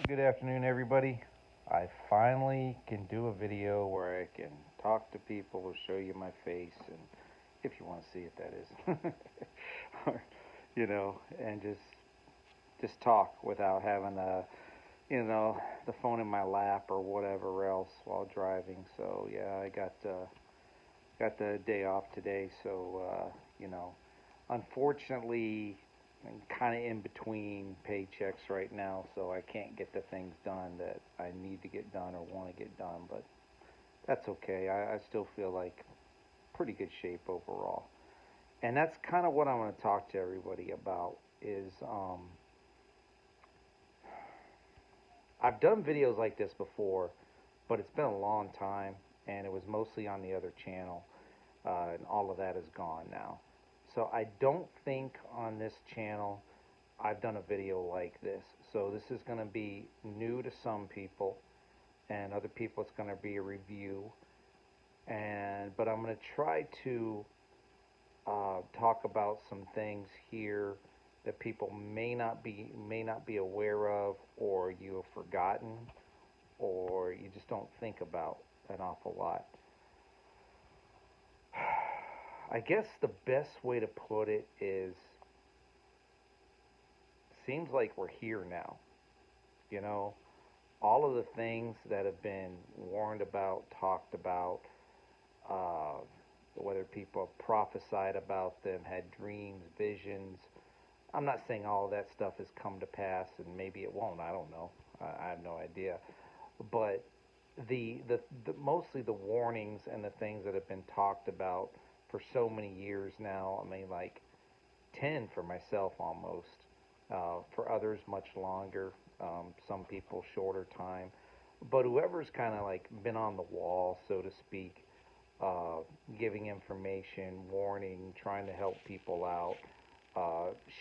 Good afternoon, everybody. I finally can do a video where I can talk to people or show you my face, and if you want to see it, that is, or, and just talk without having the phone in my lap or whatever else while driving. So yeah, I got the day off today, so unfortunately, I'm kind of in between paychecks right now, so I can't get the things done that I need to get done or want to get done. But that's okay. I still feel like pretty good shape overall, and that's kind of what I want to talk to everybody about. Is I've done videos like this before, but it's been a long time, and it was mostly on the other channel, and all of that is gone now. So I don't think on this channel I've done a video like this. So this is going to be new to some people, and other people it's going to be a review. And but I'm going to try to talk about some things here that people may not be aware of, or you have forgotten, or you just don't think about an awful lot. I guess the best way to put it is seems like we're here now. You know, all of the things that have been warned about, talked about, uh, whether people have prophesied about them, had dreams, visions. I'm not saying all of that stuff has come to pass, and maybe it won't. I don't know. I have no idea. But the mostly the warnings and the things that have been talked about for so many years now. I mean, like 10 for myself almost. For others, much longer. Some people shorter time. But whoever's kind of like been on the wall, so to speak, uh, giving information, warning, trying to help people out,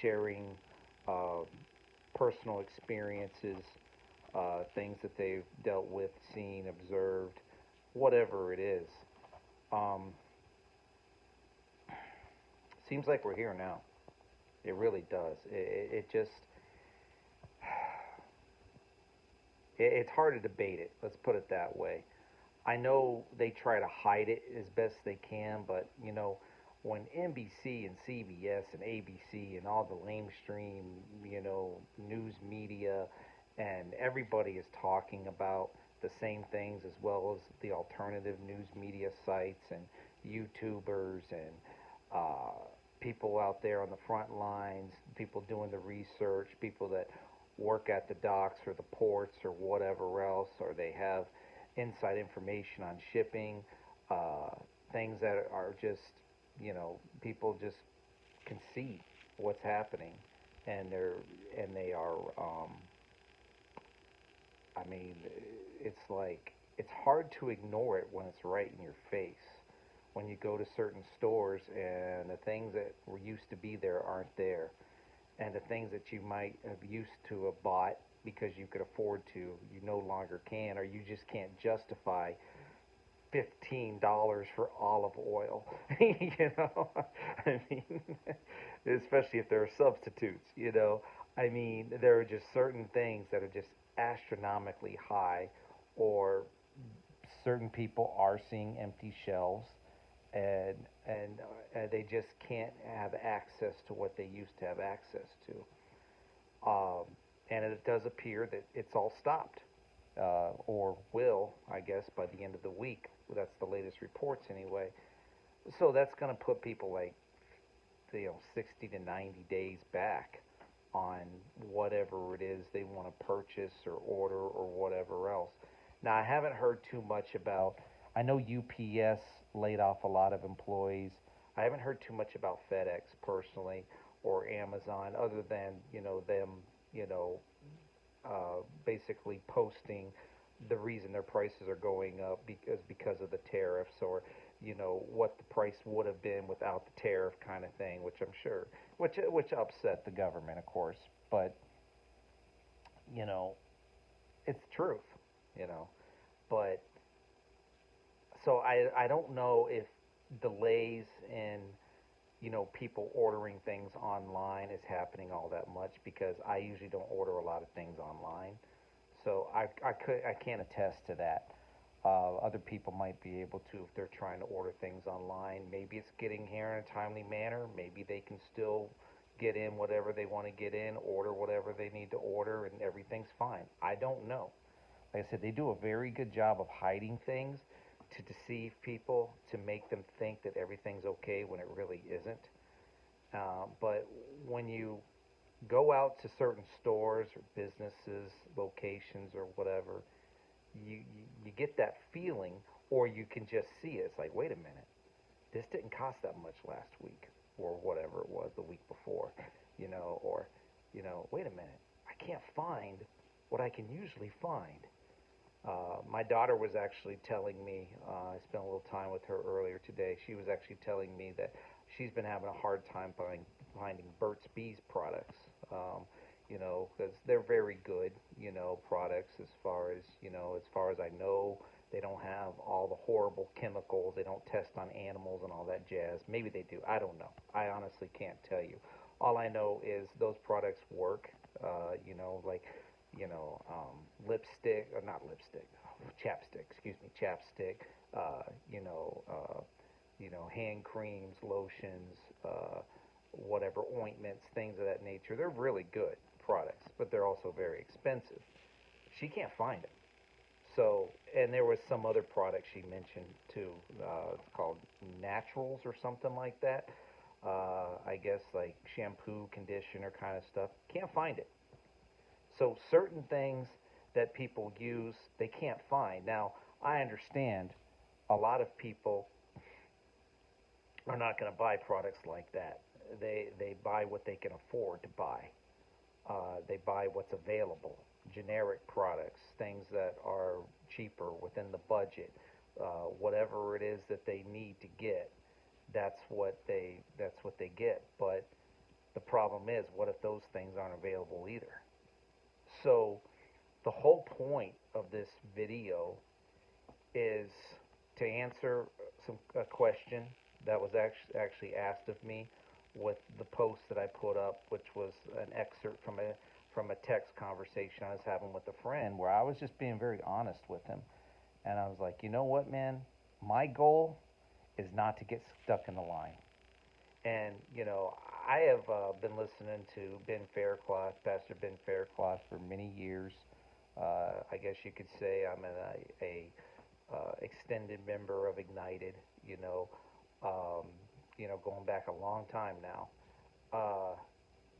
sharing uh, personal experiences, things that they've dealt with, seen, observed, whatever it is. Um, Seems like we're here now. It really does. It just it's hard to debate it. Let's put it that way. I know they try to hide it as best they can, but when NBC and CBS and ABC and all the lamestream, news media and everybody is talking about the same things as well as the alternative news media sites and YouTubers and uh, people out there on the front lines, people doing the research, people that work at the docks or the ports or whatever else, or they have inside information on shipping, uh, things that are just, people just can see what's happening, and they are. I mean, it's like it's hard to ignore it when it's right in your face. When you go to certain stores and the things that were used to be there aren't there, and the things that you might have used to have bought because you could afford to, you no longer can, or you just can't justify $15 for olive oil. I mean, especially if there are substitutes. I mean, there are just certain things that are just astronomically high, or certain people are seeing empty shelves, and they just can't have access to what they used to have access to. And it does appear that it's all stopped, or will, I guess, by the end of the week. That's the latest reports anyway. So that's going to put people like 60 to 90 days back on whatever it is they want to purchase or order or whatever else. Now, I haven't heard too much about. I know UPS laid off a lot of employees. I haven't heard too much about FedEx personally, or Amazon, other than them you know basically posting the reason their prices are going up because of the tariffs, or what the price would have been without the tariff kind of thing, which I'm sure which upset the government, of course. But you know it's the truth. you know but so I don't know if delays in people ordering things online is happening all that much, because I usually don't order a lot of things online. So I can't attest to that. Other people might be able to if they're trying to order things online. Maybe it's getting here in a timely manner. Maybe they can still get in whatever they want to get in, order whatever they need to order, and everything's fine. I don't know. Like I said, they do a very good job of hiding things to deceive people, to make them think that everything's okay when it really isn't. But when you go out to certain stores or businesses, locations, or whatever, you get that feeling, or you can just see it. It's like, wait a minute, this didn't cost that much last week, or whatever it was the week before, or wait a minute, I can't find what I can usually find. My daughter was actually telling me, I spent a little time with her earlier today. She was actually telling me that she's been having a hard time finding Burt's Bees products. Because they're very good, products as far as I know, they don't have all the horrible chemicals. They don't test on animals and all that jazz. Maybe they do. I don't know. I honestly can't tell you. All I know is those products work. Like lipstick or not lipstick, chapstick. Excuse me, chapstick. Uh, you know, uh, hand creams, lotions, whatever ointments, things of that nature. They're really good products, but they're also very expensive. She can't find them. So, and there was some other product she mentioned too. It's called Naturals or something like that. I guess like shampoo, conditioner kind of stuff. Can't find it. So certain things that people use, they can't find. Now, I understand a lot of people are not going to buy products like that. They buy what they can afford to buy. They buy what's available, generic products, things that are cheaper within the budget, whatever it is that they need to get. That's what they get. But the problem is, what if those things aren't available either? So the whole point of this video is to answer a question that was actually asked of me with the post that I put up, which was an excerpt from a text conversation I was having with a friend, where I was just being very honest with him, and I was like, you know what, man, my goal is not to get stuck in the line. And I have been listening to Ben Faircloth, Pastor Ben Faircloth, for many years. I guess you could say I'm a extended member of Ignited. Um, going back a long time now,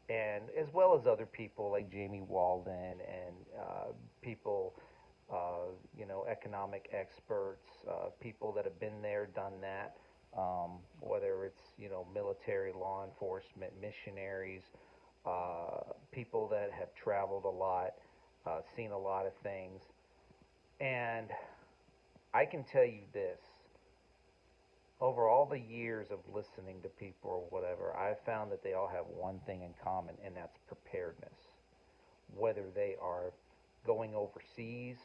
and as well as other people like Jamie Walden and people, economic experts, people that have been there, done that. Whether it's military, law enforcement, missionaries, people that have traveled a lot, seen a lot of things, and I can tell you this: over all the years of listening to people or whatever, I've found that they all have one thing in common, and that's preparedness. Whether they are going overseas,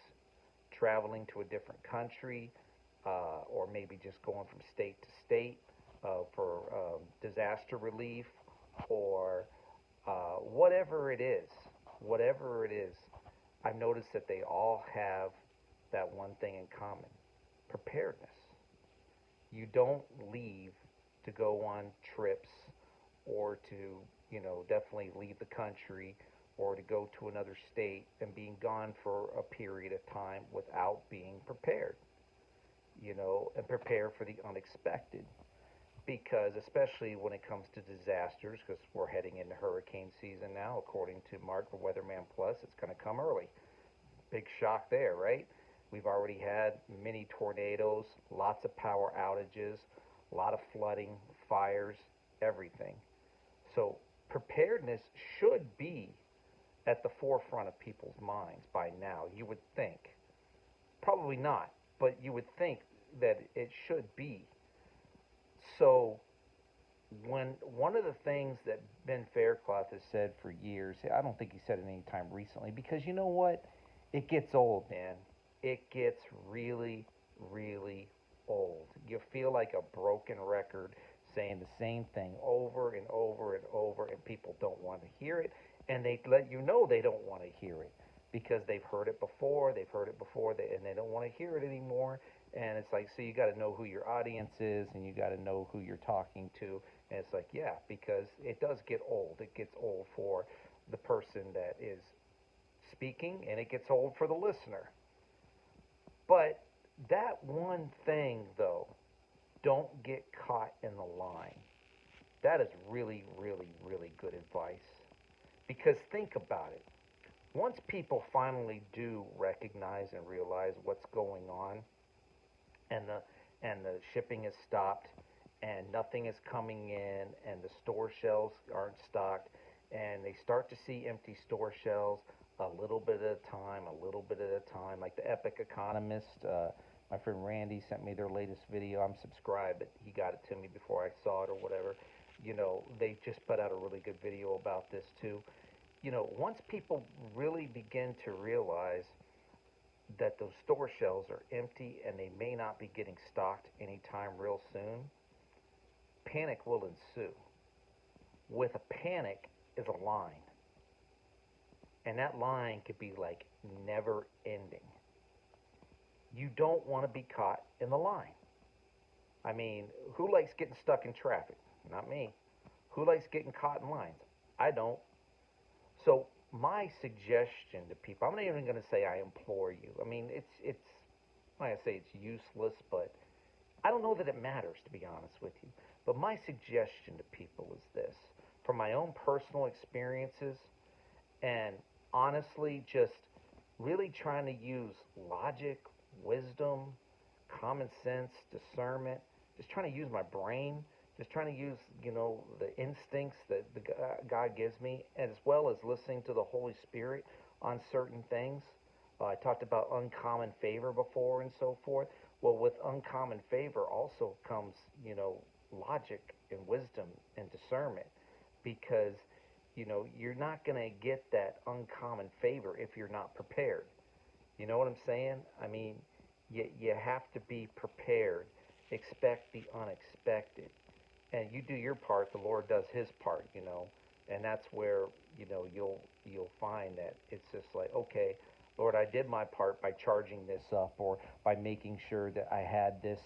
traveling to a different country, or maybe just going from state to state for disaster relief, or whatever it is, I've noticed that they all have that one thing in common: preparedness. You don't leave to go on trips or to, definitely leave the country or to go to another state and being gone for a period of time without being prepared, and prepare for the unexpected. Because especially when it comes to disasters, because we're heading into hurricane season now, according to Mark for Weatherman Plus, it's going to come early. Big shock there, right? We've already had many tornadoes, lots of power outages, a lot of flooding, fires, everything. So preparedness should be at the forefront of people's minds by now, you would think. Probably not, but you would think that it should be. So when one of the things that Ben Faircloth has said for years, I don't think he said it any time recently, because you know what? It gets old, man. It gets really, really old. You feel like a broken record saying the same thing over and over and over, and people don't want to hear it, and they let you know they don't want to hear it. because they've heard it before, and they don't want to hear it anymore. And it's like, so you got to know who your audience is, and you got to know who you're talking to. And it's like, yeah, because it does get old. It gets old for the person that is speaking, and it gets old for the listener. But that one thing, though, don't get caught in the line. That is really, really, really good advice. Because think about it. Once people finally do recognize and realize what's going on, and the shipping is stopped, and nothing is coming in, and the store shelves aren't stocked, and they start to see empty store shelves a little bit at a time, a little bit at a time. Like the Epic Economist, my friend Randy sent me their latest video. I'm subscribed, but he got it to me before I saw it or whatever. They just put out a really good video about this too. Once people really begin to realize that those store shelves are empty and they may not be getting stocked anytime real soon, panic will ensue. With a panic is a line. And that line could be like never ending. You don't want to be caught in the line. I mean, who likes getting stuck in traffic? Not me. Who likes getting caught in lines? I don't. So my suggestion to people, I'm not even going to say I implore you. I mean, it's like I say, it's useless, but I don't know that it matters, to be honest with you. But my suggestion to people is this. From my own personal experiences, and honestly just really trying to use logic, wisdom, common sense, discernment, just trying to use my brain, just trying to use, the instincts that God gives me, as well as listening to the Holy Spirit on certain things. I talked about uncommon favor before and so forth. Well, with uncommon favor also comes, logic and wisdom and discernment, because you're not going to get that uncommon favor if you're not prepared. You know what I'm saying? I mean, you have to be prepared. Expect the unexpected. And you do your part, the Lord does his part, And that's where, you'll find that it's just like, okay, Lord, I did my part by charging this up, or by making sure that I had this,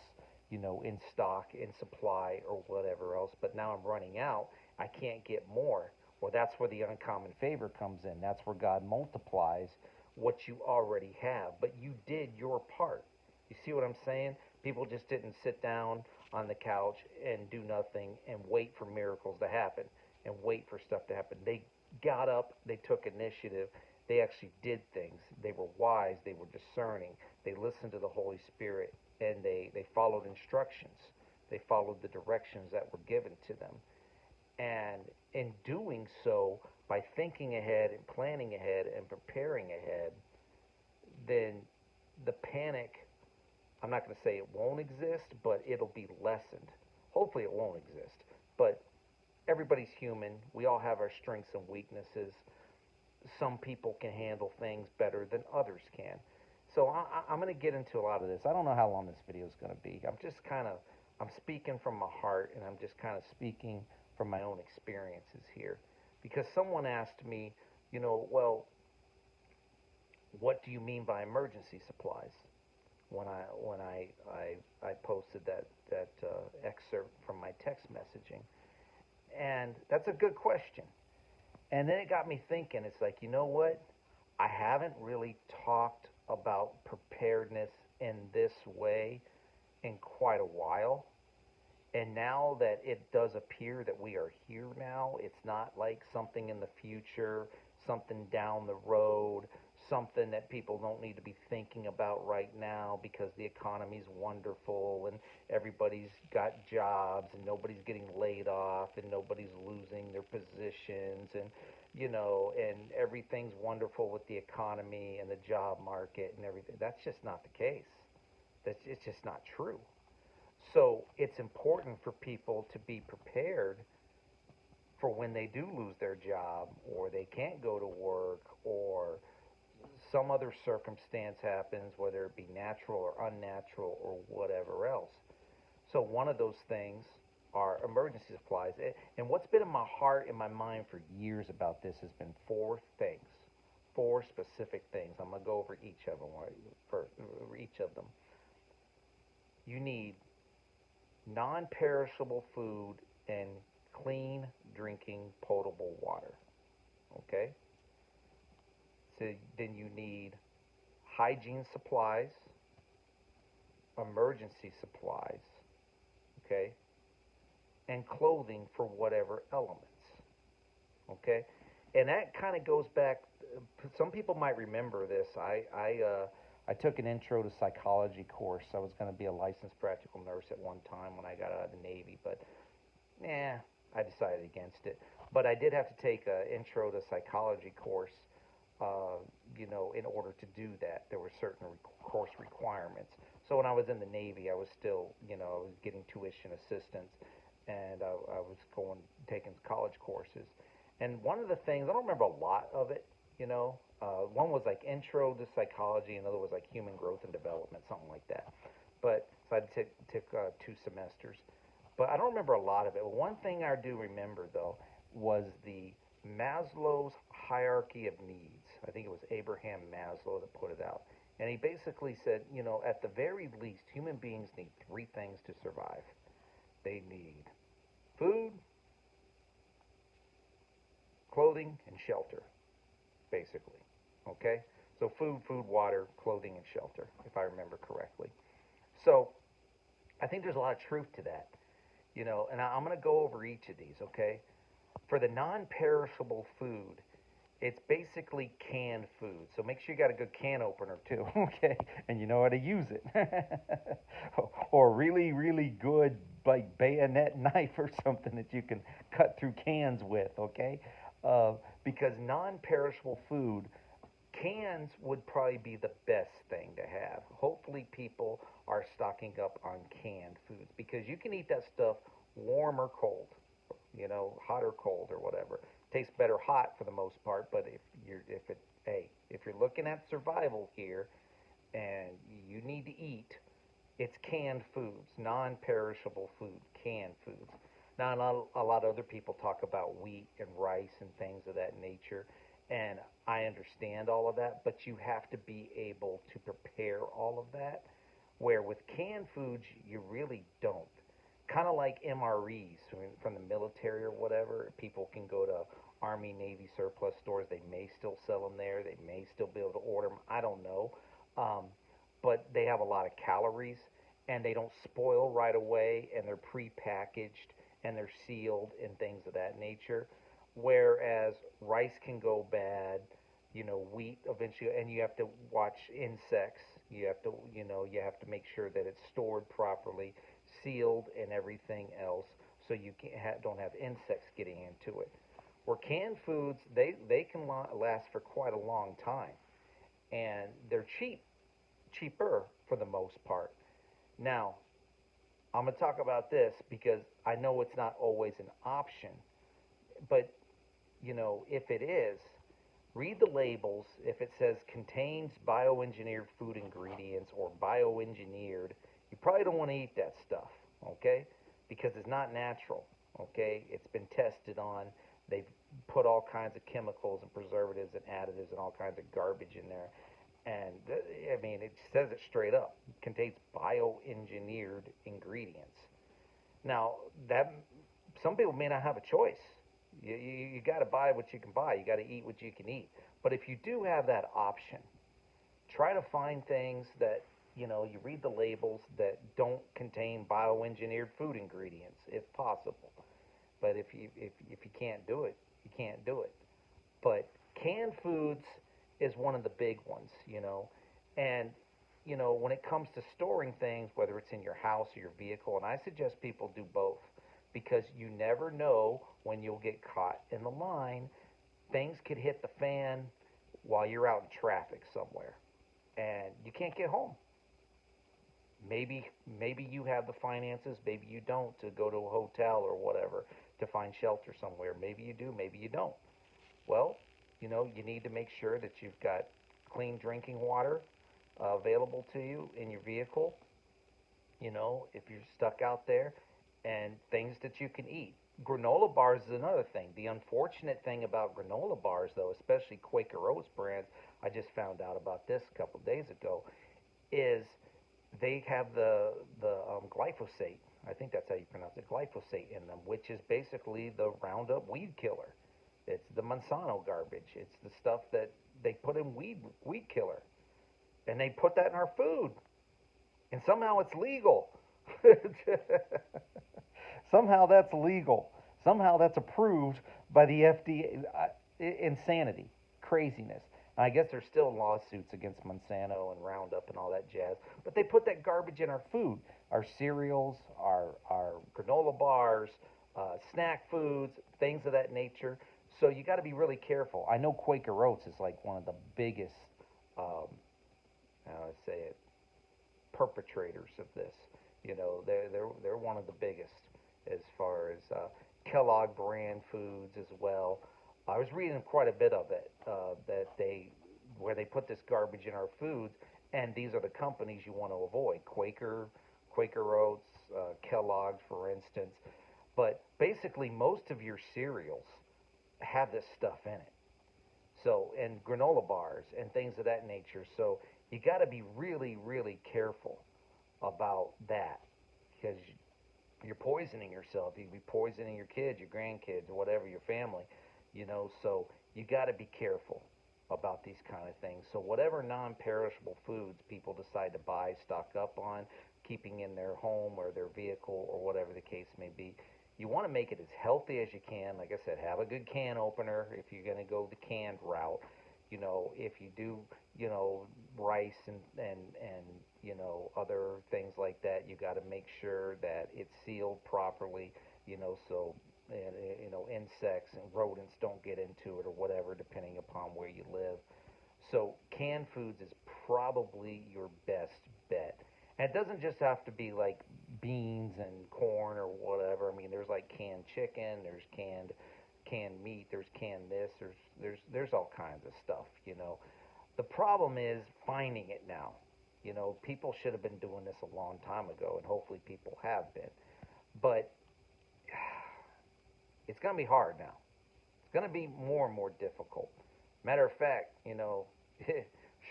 in stock, in supply, or whatever else. But now I'm running out. I can't get more. Well, that's where the uncommon favor comes in. That's where God multiplies what you already have. But you did your part. You see what I'm saying? People just didn't sit down on the couch and do nothing and wait for miracles to happen and wait for stuff to happen. They got up, they took initiative, they actually did things. They were wise, they were discerning, they listened to the Holy Spirit, and they followed instructions. They followed the directions that were given to them. And in doing so, by thinking ahead and planning ahead and preparing ahead, then the panic, I'm not going to say it won't exist, but it'll be lessened. Hopefully it won't exist. But everybody's human. We all have our strengths and weaknesses. Some people can handle things better than others can. So I'm going to get into a lot of this. I don't know how long this video is going to be. I'm speaking from my heart, and I'm just kind of speaking from my own experiences here. Because someone asked me, well, what do you mean by emergency supplies? When I posted that excerpt from my text messaging, and that's a good question. And then it got me thinking. It's like, you know what? I haven't really talked about preparedness in this way in quite a while. And now that it does appear that we are here now, it's not like something in the future, something down the road, something that people don't need to be thinking about right now because the economy's wonderful and everybody's got jobs and nobody's getting laid off and nobody's losing their positions, and and everything's wonderful with the economy and the job market and everything. That's just not the case. It's just not true. So it's important for people to be prepared for when they do lose their job, or they can't go to work, or some other circumstance happens, whether it be natural or unnatural or whatever else. So one of those things are emergency supplies. And what's been in my heart and my mind for years about this has been four things. 4 specific things. I'm gonna go over each of them. For each of them, you need non-perishable food and clean drinking potable water. Okay. So then you need hygiene supplies, emergency supplies, okay, and clothing for whatever elements, okay. And that kind of goes back. Some people might remember this. I took an intro to psychology course. I was going to be a licensed practical nurse at one time when I got out of the Navy, but I decided against it. But I did have to take an intro to psychology course, in order to do that. There were certain course requirements. So when I was in the Navy, I was still, I was getting tuition assistance, and I was taking college courses. And one of the things, I don't remember a lot of it, one was like intro to psychology, another was like human growth and development, something like that. But so I took 2 semesters. But I don't remember a lot of it. One thing I do remember, though, was the Maslow's hierarchy of needs. I think it was Abraham Maslow that put it out. And he basically said, at the very least, human beings need 3 things to survive. They need food, clothing, and shelter, basically. Okay? So food, water, clothing, and shelter, if I remember correctly. So I think there's a lot of truth to that. And I'm going to go over each of these, okay? For the non-perishable food, it's basically canned food. So make sure you got a good can opener too, okay? And you know how to use it. Or really, really good like bayonet knife or something that you can cut through cans with, okay? Because non-perishable food, cans would probably be the best thing to have. Hopefully people are stocking up on canned foods because you can eat that stuff warm or cold, hot or cold or whatever. Tastes better hot for the most part, but if you're looking at survival here and you need to eat, it's canned foods, non-perishable food, canned foods. Now, a lot of other people talk about wheat and rice and things of that nature, and I understand all of that, but you have to be able to prepare all of that, where with canned foods, you really don't. Kind of like MREs from the military or whatever. People can go to Army, Navy surplus stores. They may still sell them there. They may still be able to order them. I don't know. But they have a lot of calories, and they don't spoil right away, and they're pre-packaged, and they're sealed and things of that nature. Whereas rice can go bad, wheat eventually, and you have to watch insects. You have to, make sure that it's stored properly, sealed, and everything else, so you don't have insects getting into it. Where canned foods, they can last for quite a long time, and they're cheaper for the most part. Now, I'm gonna talk about this because I know it's not always an option, but if it is, read the labels. If it says contains bioengineered food ingredients or bioengineered, you probably don't want to eat that stuff, okay? Because it's not natural, okay? It's been tested on. They've put all kinds of chemicals and preservatives and additives and all kinds of garbage in there. And it says it straight up. It contains bioengineered ingredients. Now, that some people may not have a choice. You got to buy what you can buy. You got to eat what you can eat. But if you do have that option, try to find things that you read the labels that don't contain bioengineered food ingredients, if possible. But if you can't do it, you can't do it. But canned foods is one of the big ones, and when it comes to storing things, whether it's in your house or your vehicle, and I suggest people do both because you never know when you'll get caught in the line. Things could hit the fan while you're out in traffic somewhere, and you can't get home. Maybe you have the finances, maybe you don't, to go to a hotel or whatever to find shelter somewhere. Maybe you do, maybe you don't. Well, you need to make sure that you've got clean drinking water available to you in your vehicle. If you're stuck out there, and things that you can eat. Granola bars is another thing. The unfortunate thing about granola bars, though, especially Quaker Oats brands, I just found out about this a couple of days ago, is they have the glyphosate. I think that's how you pronounce it, glyphosate in them, which is basically the Roundup weed killer. It's the Monsanto garbage. It's the stuff that they put in weed killer, and they put that in our food, and somehow it's legal. Somehow that's legal. Somehow that's approved by the FDA. Insanity, craziness. I guess there's still lawsuits against Monsanto and Roundup and all that jazz, but they put that garbage in our food, our cereals, our granola bars, snack foods, things of that nature. So you got to be really careful. I know Quaker Oats is like one of the biggest, um, how do I say it, perpetrators of this. They're one of the biggest as far as Kellogg brand foods as well. I was reading quite a bit of it that they where they put this garbage in our foods, and these are the companies you want to avoid: Quaker Oats, Kellogg's, for instance. But basically, most of your cereals have this stuff in it. So, and granola bars and things of that nature. So, you got to be really, really careful about that because you're poisoning yourself. You could be poisoning your kids, your grandkids, or whatever, your family. So you got to be careful about these kind of things. So whatever non-perishable foods people decide to buy, stock up on, keeping in their home or their vehicle or whatever the case may be, you want to make it as healthy as you can. Like I said, have a good can opener if you're going to go the canned route. If you do, rice and other things like that, you got to make sure that it's sealed properly. So and insects and rodents don't get into it or whatever, depending upon where you live. So canned foods is probably your best bet. And it doesn't just have to be like beans and corn or whatever. I mean, there's like canned chicken, there's canned meat, there's canned this, there's all kinds of stuff. The problem is finding it now. People should have been doing this a long time ago, and hopefully people have been. But it's going to be hard now. It's going to be more and more difficult. Matter of fact,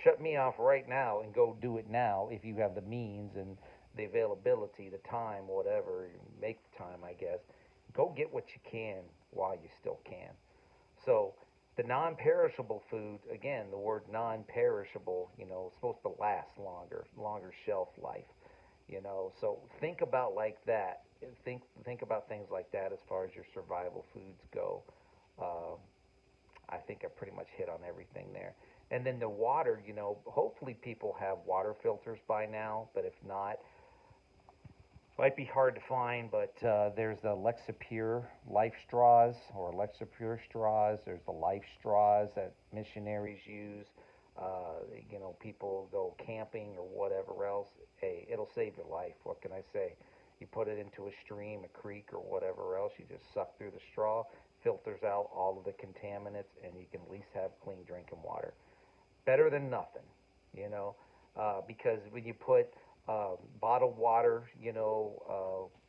shut me off right now and go do it now if you have the means and the availability, the time, whatever. Make the time, I guess. Go get what you can while you still can. So the non-perishable foods, again, the word non-perishable, is supposed to last longer shelf life. So think about like that. Think about things like that as far as your survival foods go. Uh, I think I pretty much hit on everything there. And then the water, hopefully people have water filters by now, but if not, might be hard to find, but there's the Lexapure Life Straws or Lexapure straws. There's the Life Straws that missionaries use. People go camping or whatever else. Hey, it'll save your life. What can I say? You put it into a stream, a creek, or whatever else. You just suck through the straw, filters out all of the contaminants, and you can at least have clean drinking water. Better than nothing, you know, because when you put bottled water,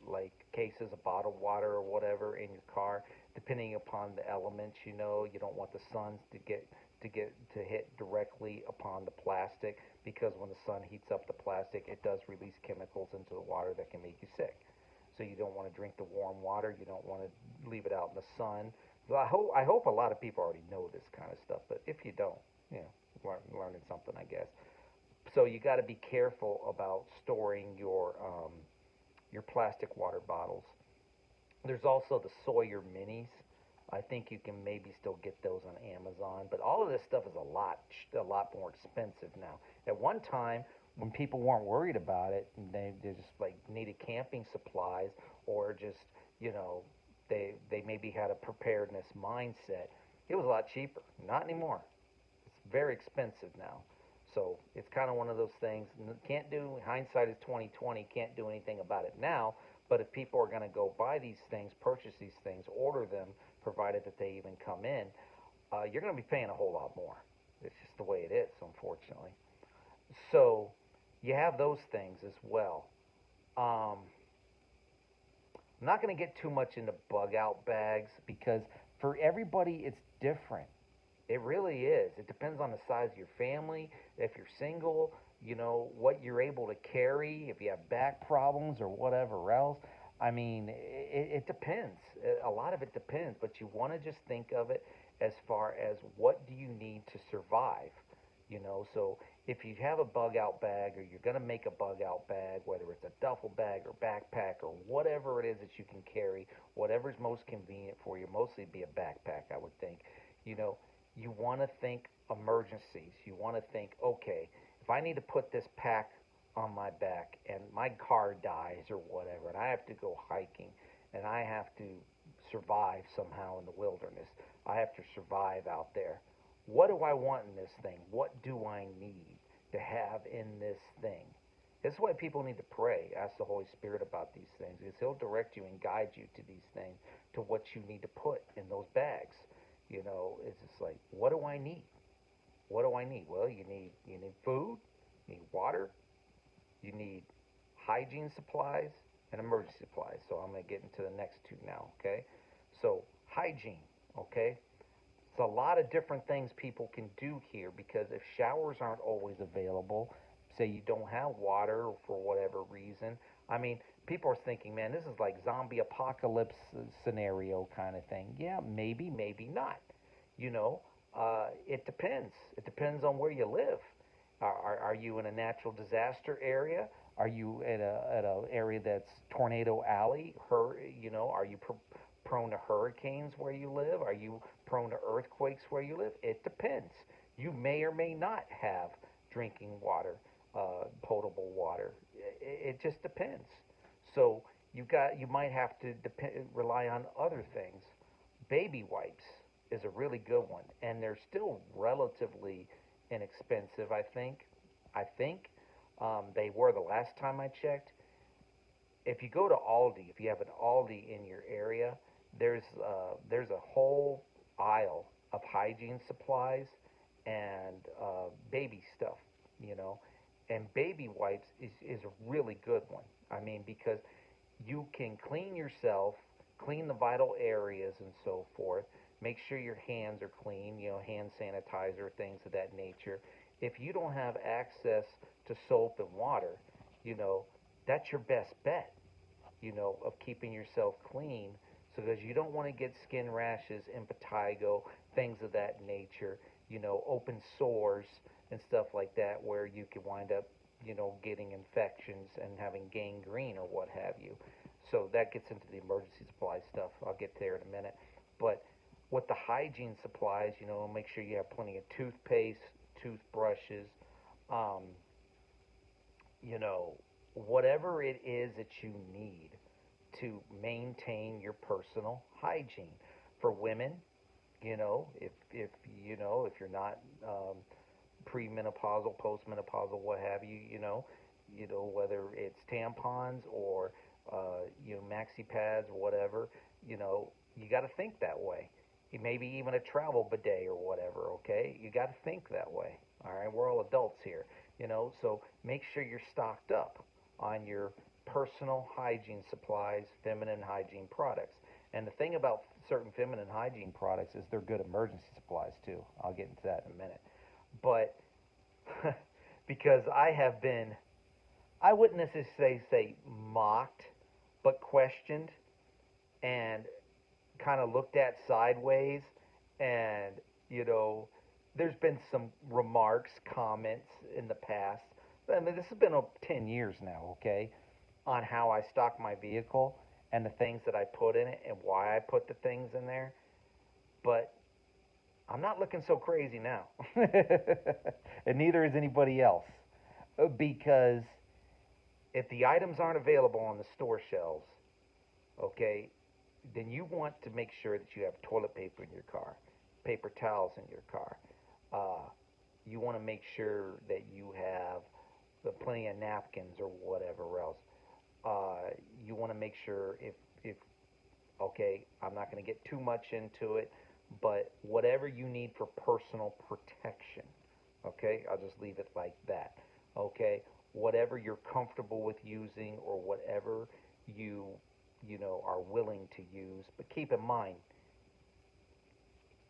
like cases of bottled water or whatever in your car, depending upon the elements, you don't want the sun to hit directly upon the plastic because when the sun heats up the plastic, it does release chemicals into the water that can make you sick. So you don't want to drink the warm water. You don't want to leave it out in the sun. So I hope a lot of people already know this kind of stuff, but if you don't, you know, learning something, I guess. So you got to be careful about storing your plastic water bottles. There's also the Sawyer Minis. I think you can maybe still get those on Amazon, but all of this stuff is a lot more expensive now. At one time, when people weren't worried about it, and they just like needed camping supplies, or just they maybe had a preparedness mindset. It was a lot cheaper. Not anymore. It's very expensive now. So it's kind of one of those things. Can't do hindsight is 2020. Can't do anything about it now. But if people are going to go buy these things, purchase these things, order them, provided that they even come in, you're going to be paying a whole lot more. It's just the way it is, unfortunately. So you have those things as well. Um, I'm not going to get too much into bug out bags because for everybody it's different. It really is. It depends on the size of your family, if you're single, what you're able to carry, if you have back problems or whatever else. I mean, it depends. A lot of it depends, but you want to just think of it as far as what do you need to survive. So if you have a bug out bag or you're going to make a bug out bag, whether it's a duffel bag or backpack or whatever it is that you can carry, whatever's most convenient for you, mostly be a backpack, I would think. You know, you want to think emergencies. You want to think, okay, if I need to put this pack on my back and my car dies or whatever, and I have to go hiking and I have to survive somehow in the wilderness, I have to survive out there. What do I want in this thing? What do I need to have in this thing? This is why people need to pray, ask the Holy Spirit about these things, because He'll direct you and guide you to these things, to what you need to put in those bags. It's just like, what do I need? What do I need? Well, you need food, you need water, you need hygiene supplies, and emergency supplies. So I'm going to get into the next two now, okay? So hygiene, okay? It's a lot of different things people can do here because if showers aren't always available, say you don't have water for whatever reason, I mean, people are thinking, man, this is like zombie apocalypse scenario kind of thing. Yeah, maybe, maybe not. You know, it depends. It depends on where you live. Are you in a natural disaster area? Are you at a area that's tornado alley? Are you prone to hurricanes where you live? Are you prone to earthquakes where you live? It depends. You may or may not have drinking water, potable water. It just depends. So you might have to rely on other things. Baby wipes is a really good one, and they're still relatively inexpensive. I think they were the last time I checked. If you go to Aldi, if you have an Aldi in your area, there's a whole aisle of hygiene supplies and baby stuff, you know. And baby wipes is a really good one. I mean, because you can clean yourself, clean the vital areas and so forth. Make sure your hands are clean, hand sanitizer, things of that nature. If you don't have access to soap and water, you know, that's your best bet, of keeping yourself clean, so because you don't want to get skin rashes, impetigo, things of that nature, open sores and stuff like that where you could wind up, getting infections and having gangrene or what have you. So that gets into the emergency supply stuff. I'll get there in a minute. But with the hygiene supplies, make sure you have plenty of toothpaste, toothbrushes, um, you know, whatever it is that you need to maintain your personal hygiene. For women, if you're not premenopausal, postmenopausal, what have you, whether it's tampons or maxi pads or whatever, you got to think that way. Maybe even a travel bidet or whatever. Okay, you got to think that way. All right, we're all adults here, so make sure you're stocked up on your personal hygiene supplies, feminine hygiene products. And the thing about certain feminine hygiene products is they're good emergency supplies too. I'll get into that in a minute. But because I wouldn't necessarily say mocked, but questioned and kind of looked at sideways. And, you know, there's been some remarks, comments in the past. I mean, this has been 10 years now, okay, on how I stock my vehicle and the things that I put in it and why I put the things in there. But I'm not looking so crazy now. And neither is anybody else. Because if the items aren't available on the store shelves, okay, then you want to make sure that you have toilet paper in your car, paper towels in your car. You want to make sure that you have plenty of napkins or whatever else. You want to make sure if okay, I'm not going to get too much into it, but whatever you need for personal protection, okay, I'll just leave it like that, okay, whatever you're comfortable with using or whatever you are willing to use. But keep in mind,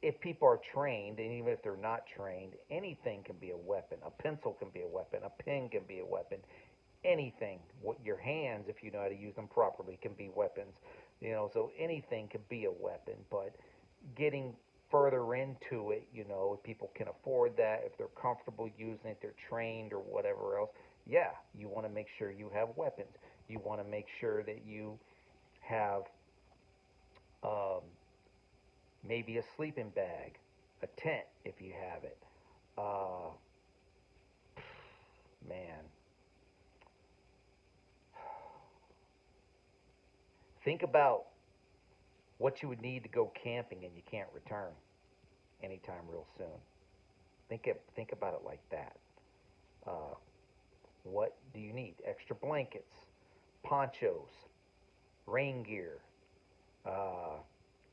if people are trained, and even if they're not trained, anything can be a weapon. A pencil can be a weapon. A pen can be a weapon. Anything. What your hands, if you know how to use them properly, can be weapons. So anything can be a weapon. But getting further into it, if people can afford that, if they're comfortable using it, they're trained or whatever else. Yeah, you want to make sure you have weapons. You want to make sure that you have um, maybe a sleeping bag, a tent if you have it. Uh, Man, think about what you would need to go camping and you can't return anytime real soon. Think about it like that. Uh, what do you need? Extra blankets, ponchos, rain gear. Uh,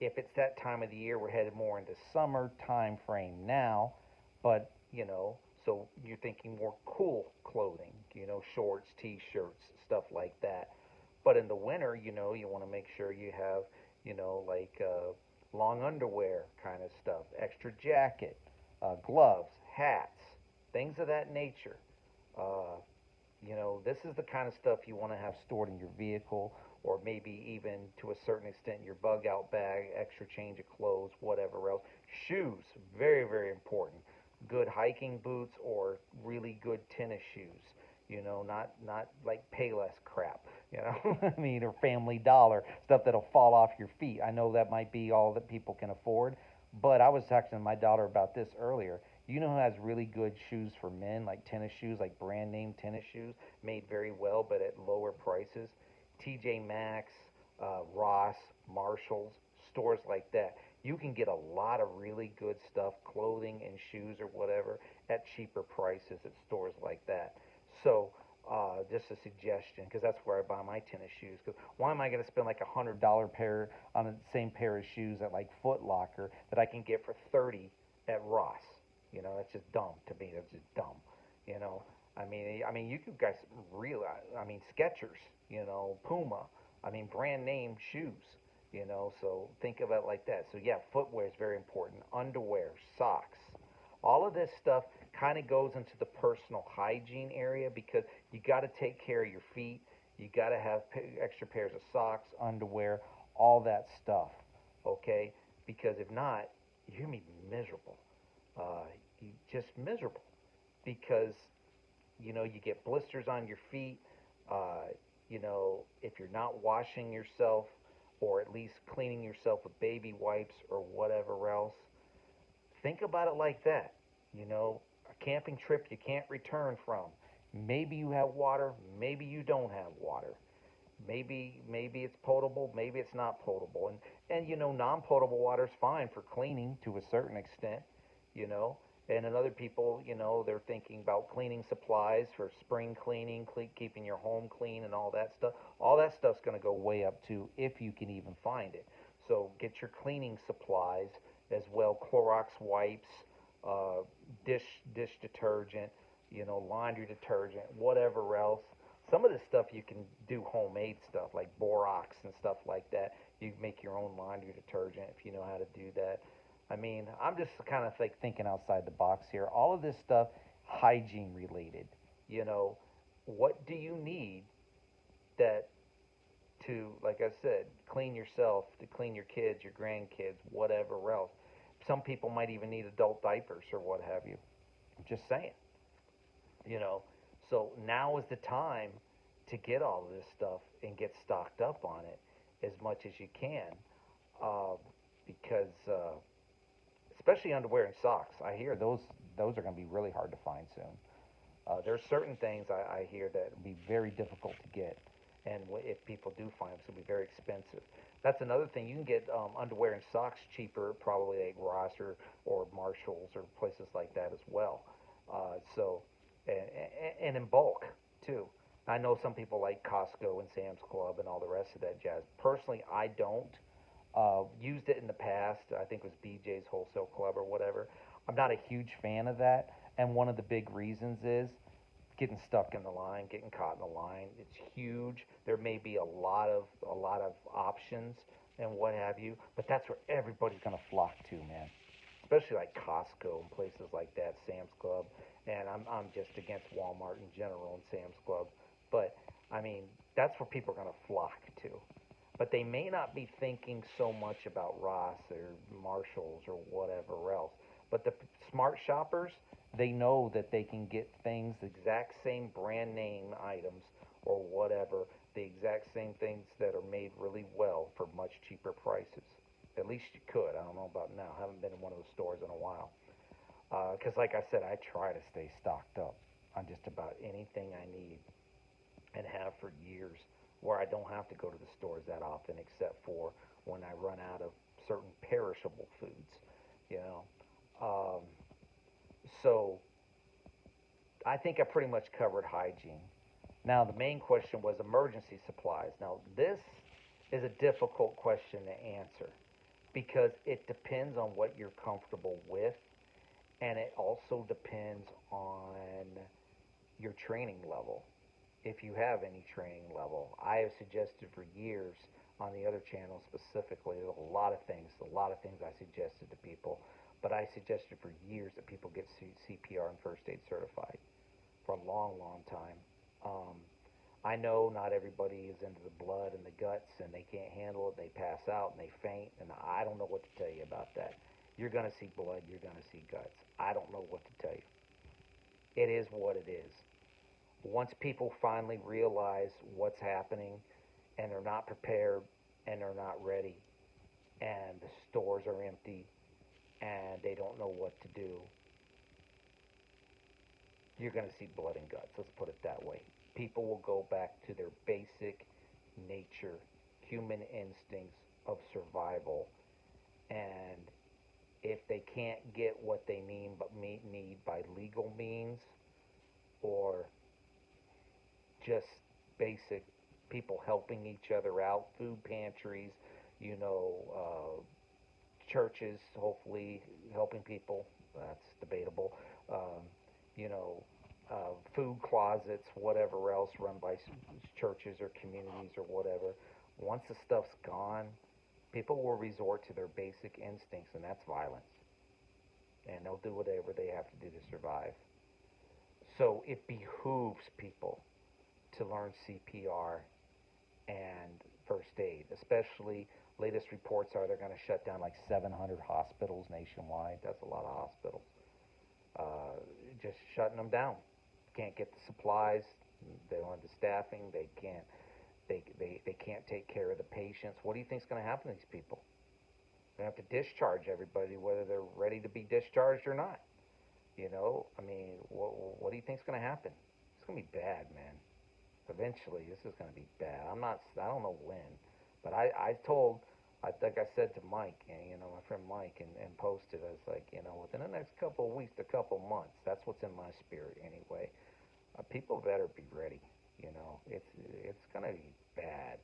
if it's that time of the year, we're headed more into summer time frame now, but so you're thinking more cool clothing, shorts, t-shirts, stuff like that. But in the winter, you want to make sure you have, like long underwear kind of stuff, extra jacket, gloves, hats, things of that nature. Uh, this is the kind of stuff you want to have stored in your vehicle, or maybe even to a certain extent your bug out bag, extra change of clothes, whatever else. Shoes, very, very important. Good hiking boots or really good tennis shoes. Not like Payless crap. I mean, or Family Dollar stuff that'll fall off your feet. I know that might be all that people can afford, but I was talking to my daughter about this earlier. You know who has really good shoes for men, like tennis shoes, like brand name tennis shoes, made very well, but at lower prices? TJ Maxx, Ross, Marshalls, stores like that. You can get a lot of really good stuff, clothing and shoes or whatever, at cheaper prices at stores like that. So, just a suggestion, because that's where I buy my tennis shoes. Because why am I going to spend like $100 pair on the same pair of shoes at like Foot Locker that I can get for 30 at Ross? That's just dumb to me. That's just dumb. You know, I mean, you guys realize. I mean, Skechers. Puma. I mean, brand name shoes. So think of it like that. So yeah, footwear is very important. Underwear, socks, all of this stuff kind of goes into the personal hygiene area because you got to take care of your feet. You got to have extra pairs of socks, underwear, all that stuff. Okay, because if not, you're gonna be miserable. You just miserable because you get blisters on your feet. Uh, if you're not washing yourself or at least cleaning yourself with baby wipes or whatever else, think about it like that. A camping trip you can't return from. Maybe you have water, maybe you don't have water. Maybe it's potable, maybe it's not potable. And non-potable water is fine for cleaning to a certain extent, you know. And then other people, they're thinking about cleaning supplies for spring cleaning, keeping your home clean and all that stuff. All that stuff's going to go way up too if you can even find it. So get your cleaning supplies as well, Clorox wipes, uh, dish detergent, laundry detergent, whatever else. Some of this stuff you can do homemade stuff like borax and stuff like that. You can make your own laundry detergent if you know how to do that. I mean, I'm just kind of like thinking outside the box here. All of this stuff, hygiene related. You know, what do you need that to, like I said, clean yourself, to clean your kids, your grandkids, whatever else? Some people might even need adult diapers or what have you. I'm just saying, you know. So now is the time to get all of this stuff and get stocked up on it as much as you can, uh, because especially underwear and socks. I hear those are going to be really hard to find soon. There's certain things I hear that will be very difficult to get, and if people do find them, it's going to be very expensive. That's another thing. You can get underwear and socks cheaper, probably at Ross or Marshalls or places like that as well. So, and in bulk too. I know some people like Costco and Sam's Club and all the rest of that jazz. Personally, I don't. Used it in the past. I think it was BJ's Wholesale Club or whatever. I'm not a huge fan of that, and one of the big reasons is getting stuck in the line, getting caught in the line. It's huge. There may be a lot of options and what have you, but that's where everybody's gonna flock to, man. Especially like Costco and places like that, Sam's Club, and I'm just against Walmart in general and Sam's Club, but I mean that's where people are gonna flock to. But they may not be thinking so much about Ross or Marshalls or whatever else. But the smart shoppers, they know that they can get things, the exact same brand name items or whatever, the exact same things that are made really well for much cheaper prices. At least you could. I don't know about now. I haven't been in one of those stores in a while. Because, like I said, I try to stay stocked up on just about anything I need and have for years, where I don't have to go to the stores that often except for when I run out of certain perishable foods, you know. Um, so I think I pretty much covered hygiene. Now, the main question was emergency supplies. Now, this is a difficult question to answer because it depends on what you're comfortable with, and it also depends on your training level. If you have any training level, I have suggested for years on the other channel specifically, a lot of things I suggested to people, but I suggested for years that people get CPR and first aid certified for a long, long time. Um, I know not everybody is into the blood and the guts and they can't handle it. They pass out and they faint, and I don't know what to tell you about that. You're going to see blood, you're going to see guts. I don't know what to tell you. It is what it is. Once people finally realize what's happening and they're not prepared and they're not ready and the stores are empty and they don't know what to do, you're going to see blood and guts. Let's put it that way. People will go back to their basic nature, human instincts of survival. And if they can't get what they need by legal means or just basic people helping each other out, food pantries, you know, churches hopefully helping people. That's debatable. Um, you know, food closets, whatever else run by churches or communities or whatever. Once the stuff's gone, people will resort to their basic instincts, and that's violence. And they'll do whatever they have to do to survive. So it behooves people to learn CPR and first aid, especially latest reports are they're going to shut down like 700 hospitals nationwide. That's a lot of hospitals. Just shutting them down. Can't get the supplies. They don't have the staffing. They can't. They can't take care of the patients. What do you think is going to happen to these people? They're going to have to discharge everybody, whether they're ready to be discharged or not. You know, I mean, what do you think is going to happen? It's going to be bad, man. Eventually, this is going to be bad. I don't know when, but I told, I think I said to Mike, and you know, my friend Mike, and posted, I was like, you know, within the next couple of weeks to couple of months, that's what's in my spirit anyway. People better be ready. You know, it's going to be bad.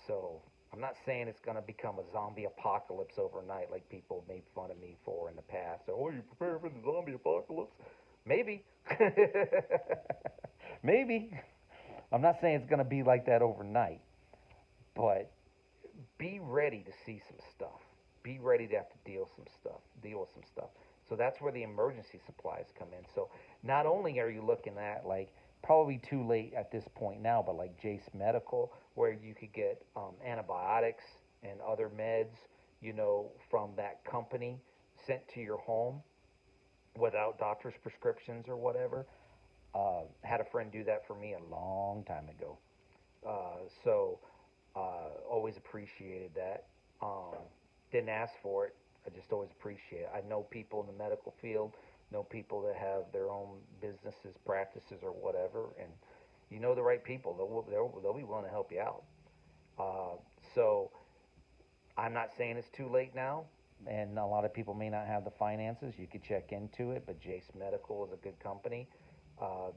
So I'm not saying it's going to become a zombie apocalypse overnight, like people made fun of me for in the past. Oh, you prepare for the zombie apocalypse? Maybe. Maybe. I'm not saying it's going to be like that overnight, but be ready to see some stuff. Be ready to have to deal with some stuff. So that's where the emergency supplies come in. So not only are you looking at like probably too late at this point now, but like Jace Medical, where you could get antibiotics and other meds, you know, from that company sent to your home without doctor's prescriptions or whatever. Had a friend do that for me a long time ago. So always appreciated that. Didn't ask for it. I just always appreciate it. I know people in the medical field, know people that have their own businesses, practices, or whatever, and you know the right people. They'll be willing to help you out. Uh, so I'm not saying it's too late now, and a lot of people may not have the finances. You could check into it, but Jace Medical is a good company.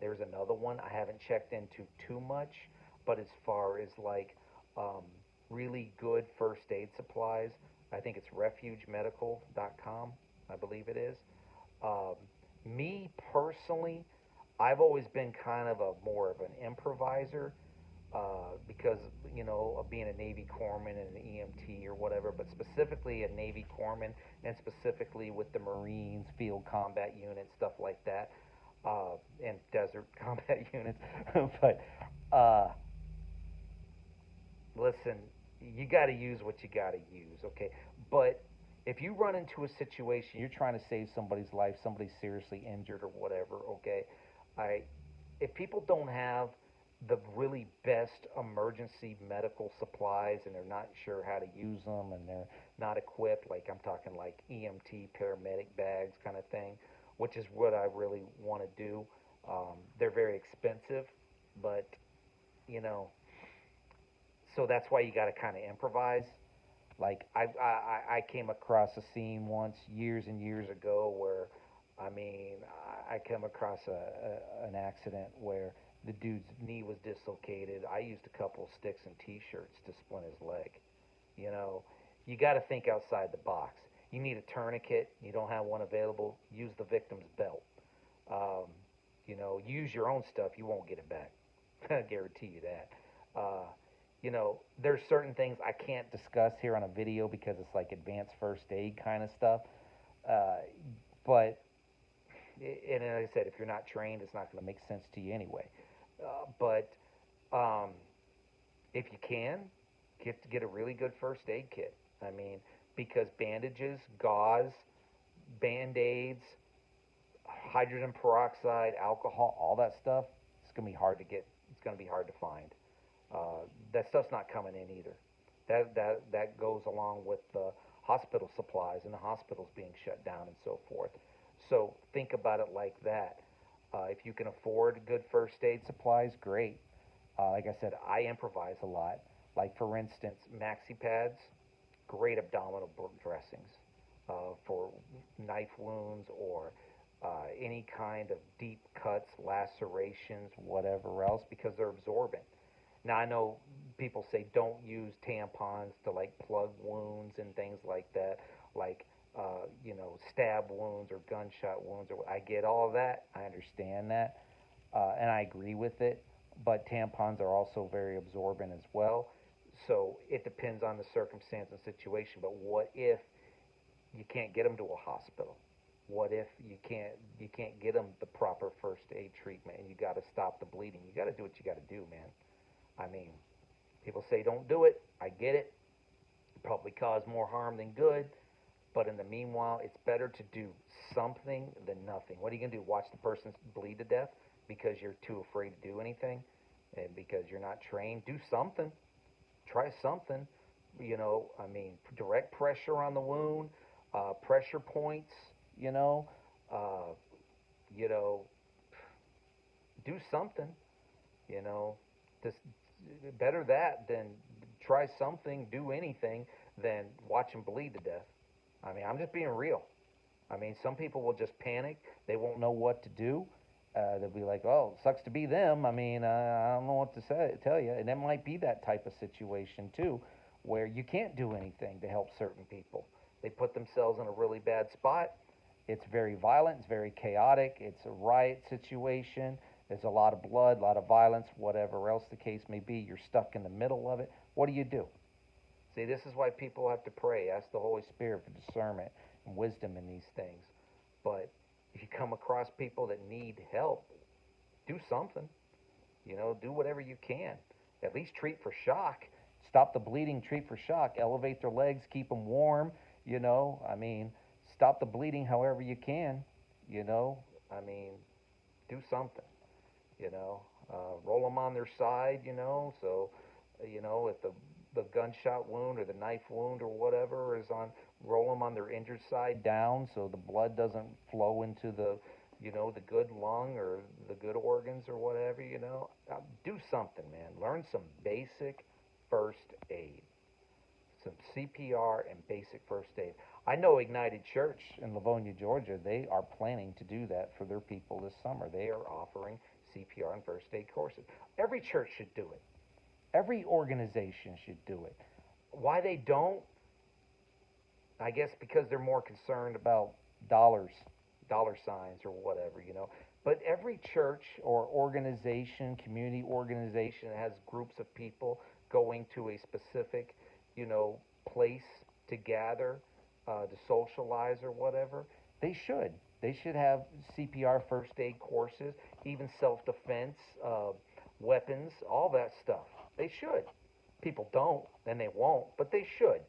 There's another one I haven't checked into too much, but as far as like um, really good first aid supplies, I think it's refugemedical.com, I believe it is. Um, Me personally, I've always been kind of a more of an improviser because of being a Navy corpsman and an EMT or whatever, but specifically a Navy corpsman and specifically with the Marines, field combat units, stuff like that, and desert combat units. But uh, listen, you got to use what you got to use, okay? But if you run into a situation, you're trying to save somebody's life, somebody's seriously injured or whatever, okay? I if people don't have the really best emergency medical supplies and they're not sure how to use them and they're not equipped, like I'm talking like EMT paramedic bags kind of thing, which is what I really want to do. They're very expensive, but you know, so that's why you got to kind of improvise. Like I came across a scene once years and years ago where, I mean, I came across an accident where the dude's knee was dislocated. I used a couple of sticks and T-shirts to splint his leg. You know, you got to think outside the box. You need a tourniquet. You don't have one available. Use the victim's belt. Um, use your own stuff. You won't get it back. I guarantee you that. Uh, there's certain things I can't discuss here on a video because it's like advanced first aid kind of stuff. Uh, but, and like I said, if you're not trained, it's not going to make sense to you anyway. But um, if you can, get a really good first aid kit. I mean, because bandages, gauze, band aids, hydrogen peroxide, alcohol, all that stuff, it's going to be hard to get. It's going to be hard to find. That stuff's not coming in either. That goes along with the hospital supplies and the hospitals being shut down and so forth. So think about it like that. If you can afford good first aid supplies, great. Like I said, I improvise a lot. Like for instance, maxi pads, great abdominal dressings for knife wounds or any kind of deep cuts, lacerations, whatever else, because they're absorbent. Now I know people say don't use tampons to like plug wounds and things like that, like stab wounds or gunshot wounds. Or I get all of that. I understand that, and I agree with it. But tampons are also very absorbent as well. So it depends on the circumstance and situation. But what if you can't get them to a hospital? What if you can't get them the proper first aid treatment and you got to stop the bleeding? You got to do what you got to do, man. I mean, people say don't do it. I get it. Probably cause more harm than good. But in the meanwhile, it's better to do something than nothing. What are you going to do? Watch the person bleed to death because you're too afraid to do anything and because you're not trained? Do something. Try something. I mean, direct pressure on the wound, pressure points, you know, uh, you know, do something, you know, just better that than try something, do anything, than watch them bleed to death. I mean, I'm just being real. I mean, some people will just panic. They won't know what to do. They'll be like, "Oh, sucks to be them." I mean, I don't know what to tell you. And it might be that type of situation too, where you can't do anything to help certain people. They put themselves in a really bad spot. It's very violent. It's very chaotic. It's a riot situation. There's a lot of blood, a lot of violence, whatever else the case may be. You're stuck in the middle of it. What do you do? See, this is why people have to pray. Ask the Holy Spirit for discernment and wisdom in these things. But if you come across people that need help, do something. Do whatever you can. At least treat for shock. Stop the bleeding, treat for shock. Elevate their legs, keep them warm. I mean, stop the bleeding however you can. I mean, do something. Roll them on their side. So if the gunshot wound or the knife wound or whatever is on, roll them on their injured side down so the blood doesn't flow into the good lung or the good organs or whatever. Do something, man. Learn some basic first aid, some CPR and basic first aid. I know Ignited Church in Livonia, Georgia, they are planning to do that for their people this summer. They are offering CPR and first aid courses. Every church should do it. Every organization should do it. Why they don't? I guess because they're more concerned about dollars, dollar signs or whatever. But every church or organization, community organization that has groups of people going to a specific, you know, place to gather, to socialize or whatever, they should. They should have CPR first aid courses, even self defense, weapons, all that stuff. They should. People don't, and they won't, but they should.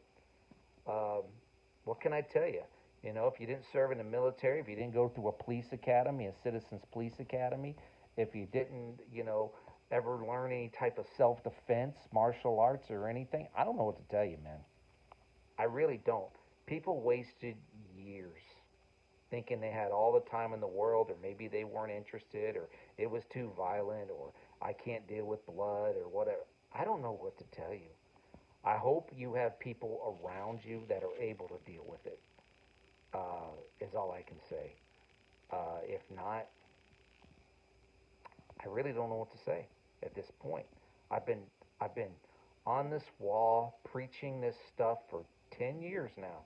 Um, what can I tell you? You know, if you didn't serve in the military, if you didn't go through a police academy, a citizens police academy, if you didn't, you know, ever learn any type of self defense, martial arts, or anything, I don't know what to tell you, man. I really don't. People wasted years thinking they had all the time in the world, or maybe they weren't interested, or it was too violent, or I can't deal with blood, or whatever. I don't know what to tell you. I hope you have people around you that are able to deal with it. Is all I can say. If not, I really don't know what to say at this point. I've been I've been on this wall preaching this stuff for 10 years now,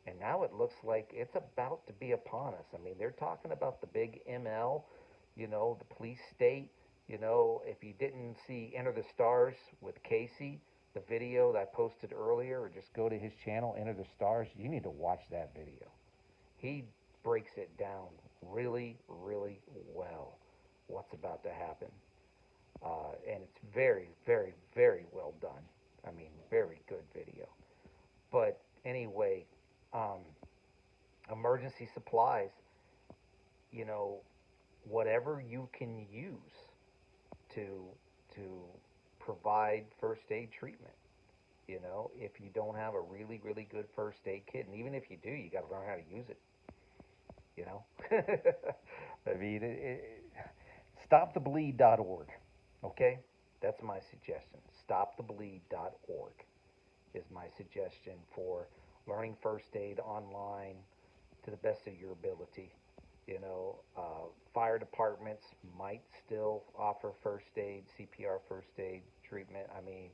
and now it looks like it's about to be upon us. I mean, they're talking about the big ML, you know, the police state. You know, if you didn't see Enter the Stars with Casey, the video that I posted earlier, or just go to his channel, Enter the Stars, you need to watch that video. He breaks it down really, really well, what's about to happen. And it's very, very, very well done. I mean, very good video. But anyway, um, emergency supplies, you know, whatever you can use to to provide first aid treatment. You know, if you don't have a really, really good first aid kit, and even if you do, you got to learn how to use it. You know, I mean, stopthebleed.org. Okay, that's my suggestion. Stopthebleed.org is my suggestion for learning first aid online to the best of your ability. You know, fire departments might still offer first aid, CPR first aid treatment. I mean,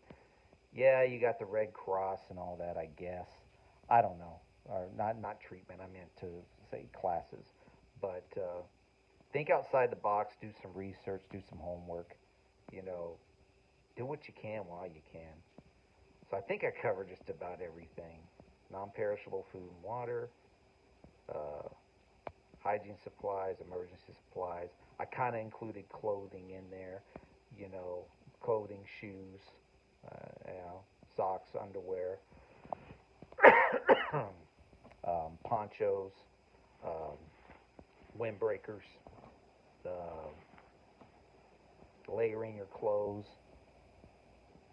yeah, you got the Red Cross and all that, I guess. I don't know, or not treatment. I meant to say classes, but think outside the box. Do some research. Do some homework. You know, do what you can while you can. So I think I covered just about everything. Non-perishable food and water, uh, hygiene supplies, emergency supplies. I kind of included clothing in there. You know, clothing, shoes, you know, socks, underwear, ponchos, um, windbreakers, uh, layering your clothes.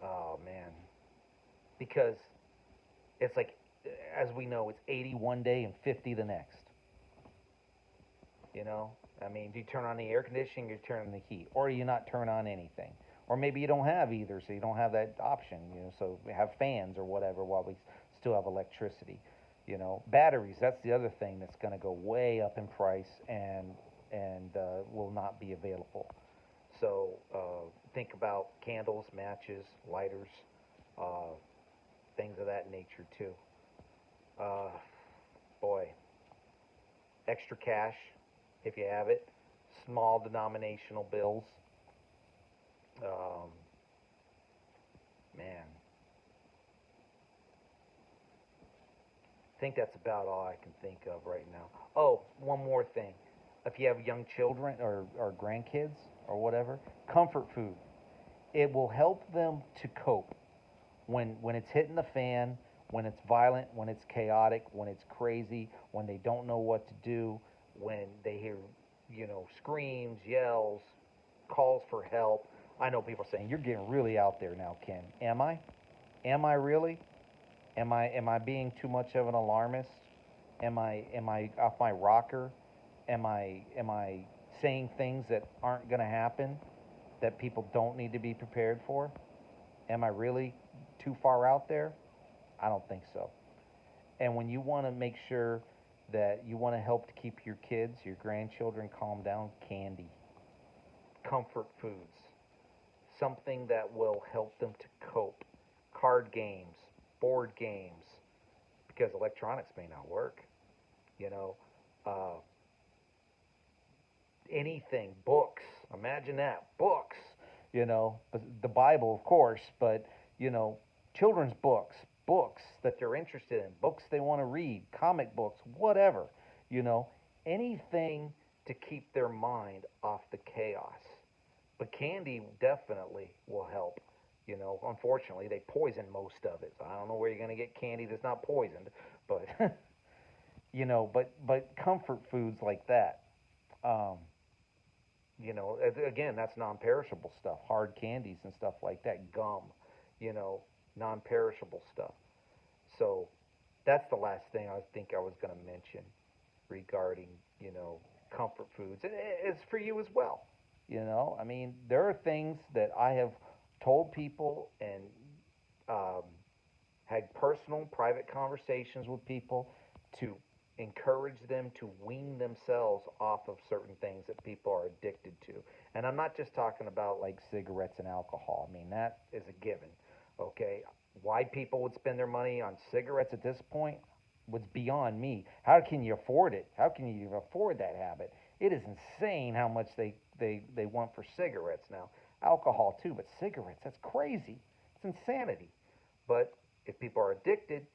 Oh man, because it's like, as we know, it's 80 one day and 50 the next. You know, I mean, do you turn on the air conditioning? Or you turn on the heat, or do you not turn on anything? Or maybe you don't have either, so you don't have that option. You know, so we have fans or whatever while we still have electricity. You know, batteries. That's the other thing that's going to go way up in price and will not be available. So think about candles, matches, lighters, uh, things of that nature too. Uh, boy, extra cash if you have it, small denominational bills. Um, man, I think that's about all I can think of right now. Oh, one more thing. If you have young children or grandkids or whatever, comfort food. It will help them to cope when it's hitting the fan, when it's violent, when it's chaotic, when it's crazy, when they don't know what to do, when they hear, you know, screams, yells, calls for help. I know people saying, "You're getting really out there now, Ken." Am I? Am I really? Am I being too much of an alarmist? Am I off my rocker? Am I saying things that aren't going to happen, that people don't need to be prepared for? Am I really too far out there? I don't think so. And when you want to make sure that you want to help to keep your kids, your grandchildren calm down, candy, comfort foods, something that will help them to cope. Card games, board games, because electronics may not work. You know, uh, anything, books. Imagine that, books. The Bible, of course, but you know, children's books, books that they're interested in, books they want to read, comic books, whatever. You know, anything to keep their mind off the chaos. But candy definitely will help. Unfortunately, they poison most of it. So I don't know where you're going to get candy that's not poisoned, but but comfort foods like that. Um, again, that's non-perishable stuff. Hard candies and stuff like that, gum, you know, non-perishable stuff. So that's the last thing I was going to mention regarding comfort foods, and it's for you as well. I mean, there are things that I have told people and um, had personal, private conversations with people to encourage them to wean themselves off of certain things that people are addicted to. And I'm not just talking about like cigarettes and alcohol. I mean, that is a given. Okay? Why people would spend their money on cigarettes at this point was beyond me. How can you afford it? How can you afford that habit? It is insane how much they want for cigarettes now. Alcohol too, but cigarettes, that's crazy. It's insanity. But if people are addicted,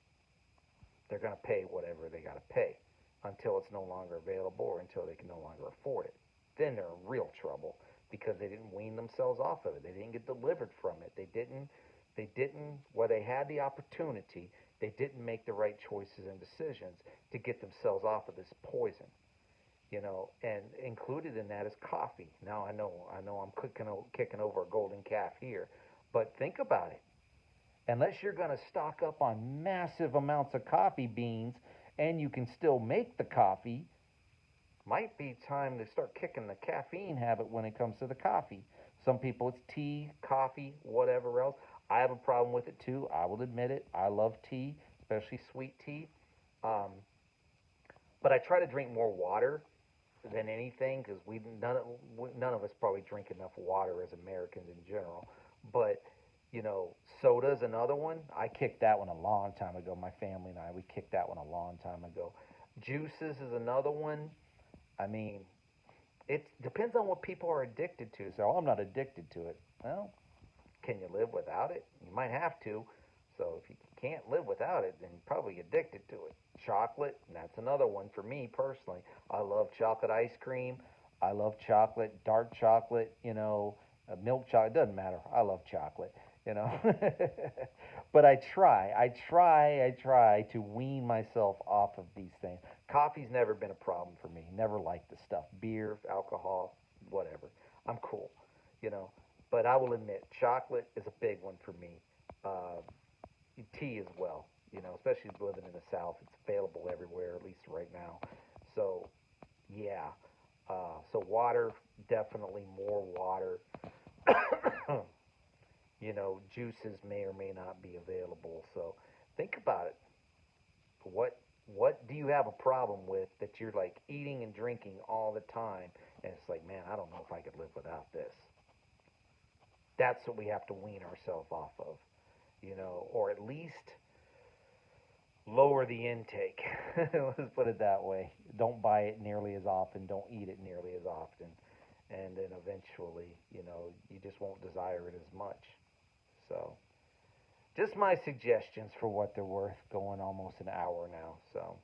they're going to pay whatever they got to pay until it's no longer available or until they can no longer afford it. Then they're in real trouble because they didn't wean themselves off of it. They didn't get delivered from it. They didn't, where they had the opportunity, they didn't make the right choices and decisions to get themselves off of this poison. And included in that is coffee. Now I know I'm kicking over a golden calf here, but think about it. Unless you're going to stock up on massive amounts of coffee beans and you can still make the coffee, might be time to start kicking the caffeine habit when it comes to the coffee. Some people it's tea, coffee, whatever else. I have a problem with it too. I will admit it. I love tea, especially sweet tea. Um, but I try to drink more water than anything because none of us probably drink enough water as Americans in general. But soda's another one. I kicked that one a long time ago. My family and we kicked that one a long time ago. Juices is another one. I mean, it depends on what people are addicted to. So I'm not addicted to it. Well, can you live without it? You might have to. So if you can't live without it, then you're probably addicted to it. Chocolate, that's another one for me personally. I love chocolate ice cream. I love chocolate, dark chocolate, milk chocolate. It doesn't matter. I love chocolate, you know. But I try to wean myself off of these things. Coffee's never been a problem for me. Never liked the stuff. Beer, alcohol, whatever. I'm cool, you know. But I will admit, chocolate is a big one for me. Uh, Tea as well, especially living in the South. It's available everywhere, at least right now. So, yeah. So water, definitely more water. Juices may or may not be available. So think about it. What do you have a problem with that you're like eating and drinking all the time? And it's like, man, I don't know if I could live without this. That's what we have to wean ourselves off of, or at least lower the intake. Let's put it that way. Don't buy it nearly as often. Don't eat it nearly as often. And then eventually, you just won't desire it as much. So, just my suggestions for what they're worth, going almost an hour now. So,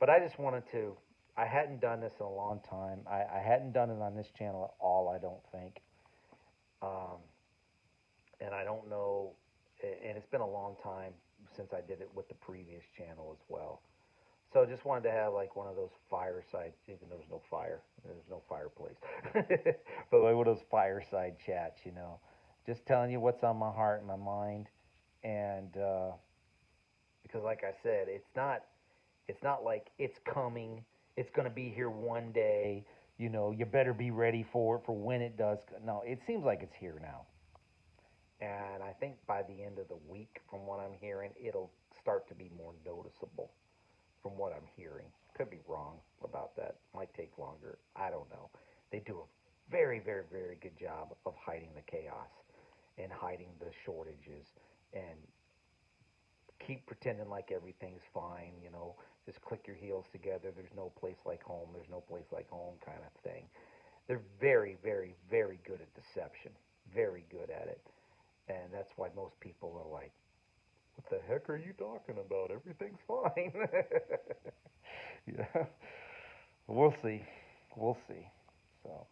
but I just wanted to, I hadn't done this in a long time. I hadn't done it on this channel at all, I don't think. Um, and I don't know, and it's been a long time since I did it with the previous channel as well. So just wanted to have like one of those fireside, even though there's no fireplace, but like one of those fireside chats, just telling you what's on my heart and my mind, and because like I said, it's not like it's coming, it's gonna be here one day. You better be ready for it for when it does. No, it seems like it's here now. And I think by the end of the week, from what I'm hearing, it'll start to be more noticeable from what I'm hearing. Could be wrong about that. Might take longer. I don't know. They do a very, very, very good job of hiding the chaos and hiding the shortages and keep pretending like everything's fine, just click your heels together. There's no place like home. There's no place like home kind of thing. They're very, very, very good at deception. Very good at it. And that's why most people are like, what the heck are you talking about? Everything's fine. Yeah. We'll see. We'll see. So,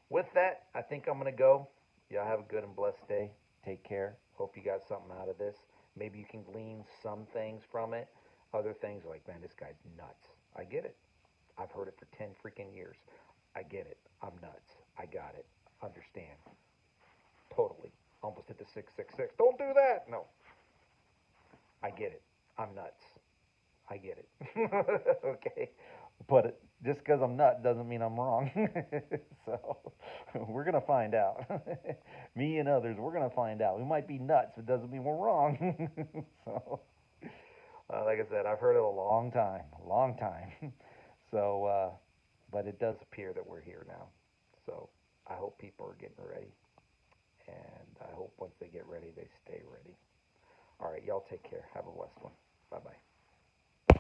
with that, I think I'm going to go. Y'all have a good and blessed day. Take care. Hope you got something out of this. Maybe you can glean some things from it. Other things are like, man, this guy's nuts. I get it. I've heard it for 10 freaking years. I get it. I'm nuts. I got it. Understand. Totally. Almost hit the 666. Don't do that. No. I get it. I'm nuts. I get it. Okay. But just because I'm nuts doesn't mean I'm wrong. So we're going to find out. Me and others, we're going to find out. We might be nuts, but it doesn't mean we're wrong. So, like I said, I've heard it a long time. A long time. So, but it does appear that we're here now. So I hope people are getting ready. And I hope once they get ready, they stay ready. All right, y'all take care. Have a blessed one. Bye-bye.